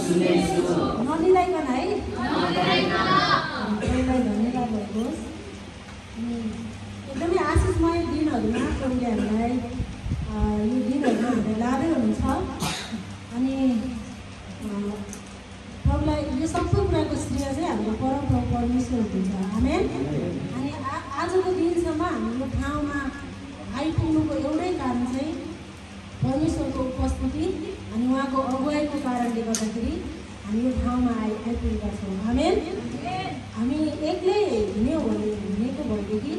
नलिलाइकन है धन्यवाद होस्। एकदमै आशिषमय दिनहरूमा प्रभुले हामीलाई यो दिनहरूमा हामीलाई लाँदै हुनुहुन्छ। अनि प्रभुलाई यो सबै कुराको श्रेय चाहिँ हाम्रो परमप्रभु परमेश्वर हुनुहुन्छ। आमेन। अनि आजको दिनसम्म हामी यो ठाउँमा आइपुग्नुको एउटै कारण चाहिँ परमेश्वरको उपस्थिति अनि उहाँको अगुवाईको कारणले गर्दाखेरि हामी यो ठाउँमा आइपुगेका छौँ। आमेन। हामी एक्लै हिँडेको भएदेखि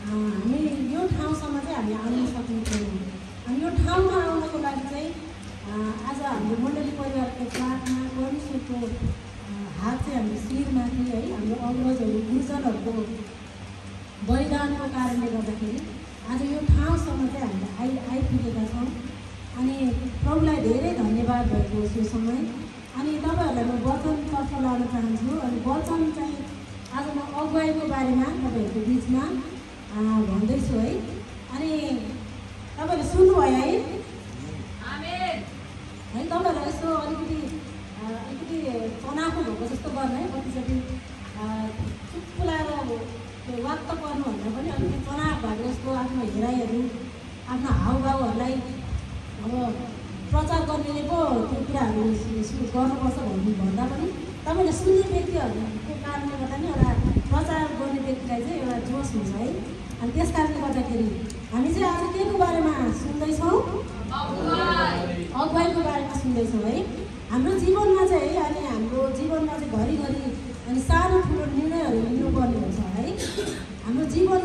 हामी यो ठाउँसम्म चाहिँ हामी आउन सक्ने थियौँ। अनि यो ठाउँमा आउनको लागि चाहिँ आज हाम्रो मण्डली परिवारको प्रार्थना परमेश्वरको हात चाहिँ हाम्रो शिरमाथि है हाम्रो अग्रजहरू गुरुजनहरूको बलिदानको कारणले गर्दाखेरि आज यो ठाउँसम्म चाहिँ हामी आइपुगेका छौँ। अनि प्रभुलाई धेरै धन्यवाद भएको यो समय। अनि तपाईँहरूलाई म वचनतर्फ लान चाहन्छु। अनि वचन चाहिँ आज म अगुवाईको बारेमा तपाईँहरूको बिचमा भन्दैछु है। अनि तपाईँहरूले सुन्नुभयो है? है तपाईँहरूलाई यसो अलिकति तनाखो भएको जस्तो गर्नु है। कतिचोटि चुप्पुलाएर त्यो वाक्क गर्नुभन्दा पनि अलिकति तनाव भएको जस्तो आफ्नो हेराइहरू आफ्नो हावभावहरूलाई अब प्रचार गर्नेले पो त्यो कुराहरू गर्नुपर्छ भन्दा पनि तपाईँले सुन्ने व्यक्तिहरूको कारणले गर्दा नि एउटा प्रचार गर्ने व्यक्तिलाई चाहिँ एउटा जोस हुन्छ है। अनि त्यस कारणले गर्दाखेरि हामी चाहिँ आज के को बारेमा सुन्दैछौँ? अगुवाईको बारेमा सुन्दैछौँ है। हाम्रो जीवनमा चाहिँ है अनि हाम्रो जीवनमा चाहिँ घरिघरि अनि सानो ठुलो निर्णयहरू लिनुपर्ने हुन्छ है। हाम्रो जीवन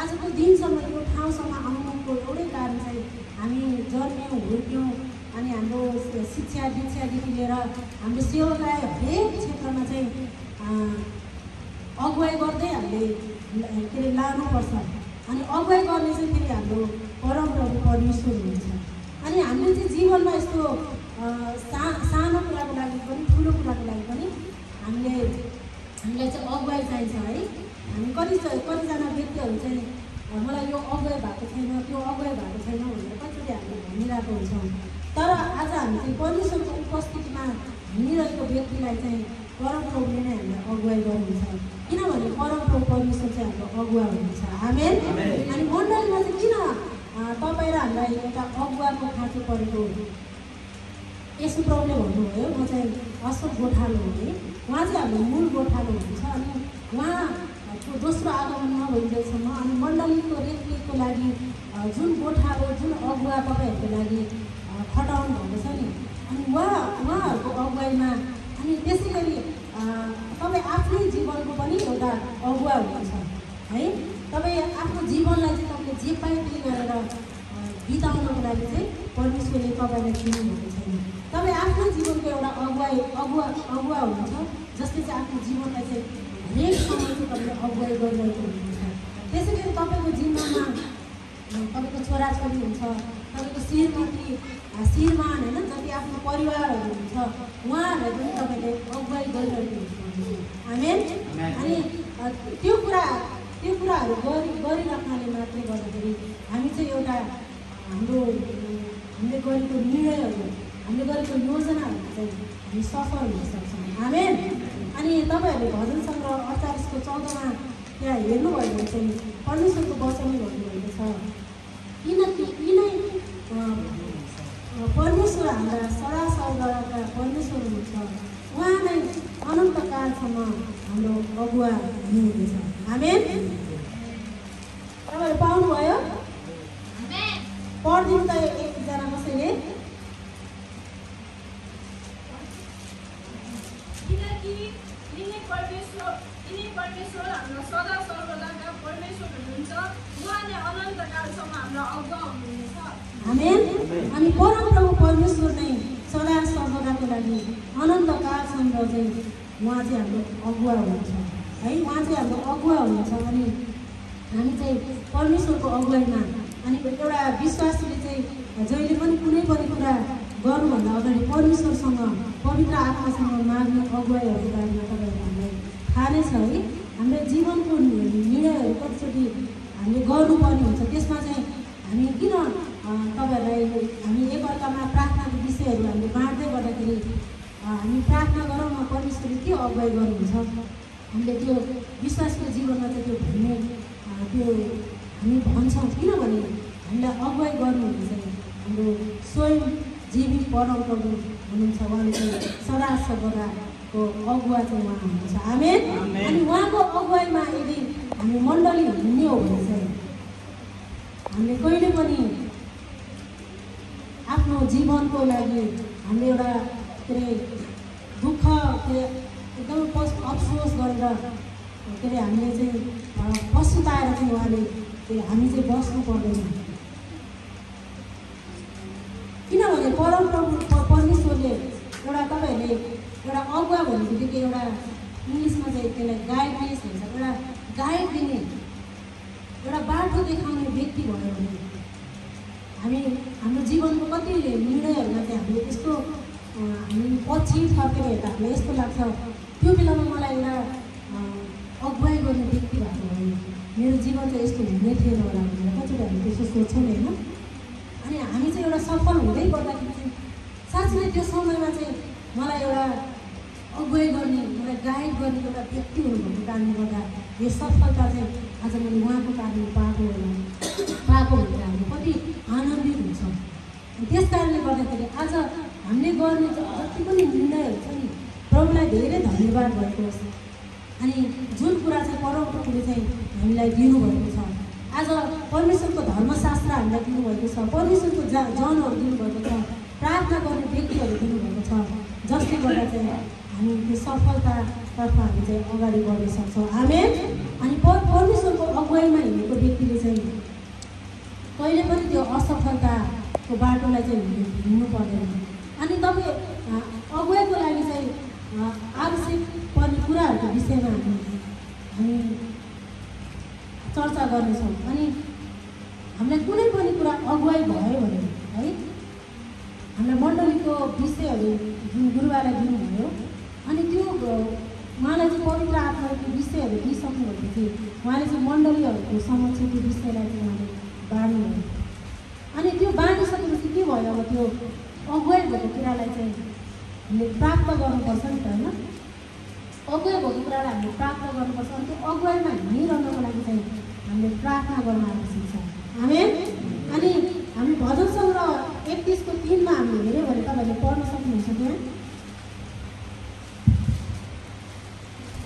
आजको दिनसम्म यो ठाउँसम्म आउनुको एउटै कारण चाहिँ हामी जन्म्यौँ हुर्क्यौँ अनि हाम्रो शिक्षा दीक्षादेखि लिएर हाम्रो सेवालाई हरेक क्षेत्रमा चाहिँ अगुवाई गर्दै हामीले के अरे लानुपर्छ। अनि अगुवाई गर्ने चाहिँ फेरि हाम्रो परमप्रभु परमेश्वर हुनुहुन्छ। अनि हामीले चाहिँ जीवनमा यस्तो सानो कुराको लागि पनि ठुलो कुराको लागि पनि हामीलाई चाहिँ अगुवाई चाहिन्छ है। हामी कतिजना व्यक्तिहरू चाहिँ मलाई यो अगुवाई भएको छैन त्यो अगुवाई भएको छैन भनेर कतिचोटि हामीले भनिरहेको हुन्छौँ। तर आज हामी चाहिँ परमेश्वरको उपस्थितिमा हिँडिरहेको व्यक्तिलाई चाहिँ परमप्रभुले नै हामीलाई अगुवाई गर्नुहुन्छ। किनभने परमप्रभु परमेश्वर चाहिँ हाम्रो अगुवा हुनुहुन्छ। आमेन। अनि मण्डलीमा चाहिँ किन तपाईँ र हामीलाई एउटा अगुवाको खाँचो परेको? यसो प्रभुले भन्नुभयो म चाहिँ असल गोठालो हो है। उहाँ चाहिँ हाम्रो मूल गोठालो हुनुहुन्छ। अनि उहाँको दोस्रो आगमन नभइन्जेलसम्म अनि मण्डलीको रेखदेखको लागि जुन गोठालो जुन अगुवा तपाईँहरूको लागि खटाउनु भएको छ नि अनि उहाँहरूको अगुवाईमा अनि त्यसै गरी तपाईँ आफ्नै जीवनको पनि एउटा अगुवा हुनुहुन्छ है। तपाईँ आफ्नो जीवनलाई चाहिँ तपाईँले जे पाए त्यही गरेर बिताउनको लागि चाहिँ परमेश्वरले तपाईँलाई दिनुभएको छैन। तपाईँ आफ्नो जीवनको एउटा अगुवा हुनुहुन्छ जसले चाहिँ आफ्नो जीवनलाई चाहिँ हरेक समय चाहिँ तपाईँले अगुवाई गरिरहेको हुनुहुन्छ। त्यसै गरी तपाईँको जिम्मामा तपाईँको छोराछोरी हुन्छ, तपाईँको श्रीमान होइन जति आफ्नो परिवारहरू हुन्छ उहाँहरूलाई पनि तपाईँले अगुवाई गरिरहेको हुन्छ। आमेन। अनि त्यो कुराहरू गरिराख्नाले मात्रै गर्दाखेरि हामी चाहिँ एउटा हामीले गरेको निर्णयहरू हामीले गरेको योजनाहरू चाहिँ हामी सफल हुन सक्छौँ। आमेन। अनि तपाईँहरूले भजन सङ्ग्रह 48:14 त्यहाँ हेर्नुभयो भने चाहिँ परमेश्वरको वचन भन्नुभएको छ किनै परमेश्वर हाम्रा सदा सर्वदाका परमेश्वर हुनुहुन्छ। उहाँ नै अनन्तकालसम्म हाम्रो अगुवा हुनुहुनेछ। आमेन। तपाईँहरू पाउनुभयो? पढिदिनु त एकजना कसैले। परमेश्वर हाम्रो सदा सर्वदाका परमेश्वर हुनुहुन्छ। उहाँले अनन्तकालसम्म हाम्रो अगुवा हुनुहुनेछ। आमेन। अनि परमप्रभु परमेश्वर नै सदा सर्वदाको लागि अनन्तकालसम्म चाहिँ उहाँ चाहिँ हाम्रो अगुवा हुनुहुन्छ है। उहाँ चाहिँ हाम्रो अगुवा हुनुहुन्छ। अनि हामी चाहिँ परमेश्वरको अगुवाईमा अनि एउटा विश्वासले चाहिँ जहिले पनि कुनै पनि कुरा गर्नुभन्दा अगाडि परमेश्वरसँग पवित्र आत्मासँग माग्ने अगुवाईहरूको बारेमा तपाईँहरू हामीलाई थाहा नै छ है। हाम्रो जीवनको निर्णयहरू कतिचोटि हामीले गर्नुपर्ने हुन्छ। त्यसमा चाहिँ हामी किन तपाईँहरूलाई हामी एकअर्कामा प्रार्थनाको विषयहरू हामीले बाँड्दै गर्दाखेरि अगुवाई गर्नुहुन्छ। हामीले त्यो विश्वासको जीवनमा चाहिँ त्यो भन्ने त्यो हामी भन्छौँ, किनभने हामीलाई अगुवाई गर्नुहुन्छ चाहिँ हाम्रो स्वयं जीवी परमप्रभु हुनुहुन्छ। उहाँले चाहिँ सदा सर्वदाको अगुवा चाहिँ उहाँ हुनुहुन्छ। आमेन। अनि उहाँको अगुवाईमा यदि हामी मण्डली हुने हो भने चाहिँ हामीले कहिले पनि आफ्नो जीवनको लागि हामीले एउटा के अरे दुःख के एकदम अफसोस गरेर के अरे हामीले चाहिँ पछुताएर चाहिँ उहाँले हामी चाहिँ बस्नु पर्दैन। किनभने परमप्रभु परमेश्वरले एउटा तपाईँहरूले एउटा अगुवा भन्ने बित्तिकै एउटा इङ्ग्लिसमा चाहिँ त्यसलाई गाइडनेस भन्छ, एउटा गाइड दिने एउटा बाटो देखाउने व्यक्ति भयो भने हामी हाम्रो जीवनको कति निर्णयहरूमा चाहिँ हामीले यस्तो हामी पछि फर्केर हेर्दा हामीलाई यस्तो लाग्छ त्यो बेलामा मलाई एउटा अगुवाई गर्ने व्यक्ति भएको भए मेरो जीवन चाहिँ यस्तो हुने थिएन होला भनेर कतिवटा हामी त्यसो सोच्छौँ होइन। अनि हामी चाहिँ एउटा सफल हुँदै गर्दाखेरि चाहिँ साँच्चै नै त्यो समयमा चाहिँ मलाई एउटा अगुवाई गर्ने मलाई गाइड गर्ने एउटा व्यक्ति हुनुभएको कारणले गर्दा यो सफलता चाहिँ आज मैले उहाँको कारणले पाएको भनेर हामी कति आनन्दित हुन्छौँ। त्यस कारणले गर्दाखेरि आज हामीले गर्ने जति पनि निर्णयहरू छ नि प्रभुलाई धेरै धन्यवाद भएको छ। अनि जुन कुरा चाहिँ परमप्रभुले चाहिँ हामीलाई दिनुभएको छ, आज परमेश्वरको धर्मशास्त्र हामीलाई दिनुभएको छ, परमेश्वरको जनहरू दिनुभएको छ, प्रार्थना गर्ने व्यक्तिहरू दिनुभएको छ, जसले गर्दा चाहिँ हामी त्यो सफलतातर्फ हामी चाहिँ अगाडि बढ्न सक्छौँ। आमेन। अनि परमेश्वरको अगुवाईमा हिँडेको व्यक्तिले चाहिँ कहिले पनि त्यो असफलताको बाटोलाई चाहिँ हिँड्नु पर्दैन। अनि तपाईँ अगुवाईको लागि चाहिँ आवश्यक पर्ने कुराहरूको विषयमा हामी चर्चा गर्नेछौँ। अनि हामीलाई कुनै पनि कुरा अगुवाई भयो भने है हामीलाई मण्डलीको विषयहरू जुन गुरुबालाई दिनुभयो अनि त्यो उहाँलाई चाहिँ पवित्र आत्माको विषयहरू दिइसक्नुभएपछि उहाँले चाहिँ मण्डलीहरूको समक्ष त्यो विषयलाई चाहिँ उहाँले बाँड्नुभयो। अनि त्यो बाँडिसकेपछि के भयो, अब त्यो अगुवाई भएको कुरालाई चाहिँ हामीले प्राप्त गर्नुपर्छ नि त होइन। अगुवाई भएको कुरालाई हामीले प्राप्त गर्नुपर्छ। अनि त्यो अगुवाईमा हिँडिरहनको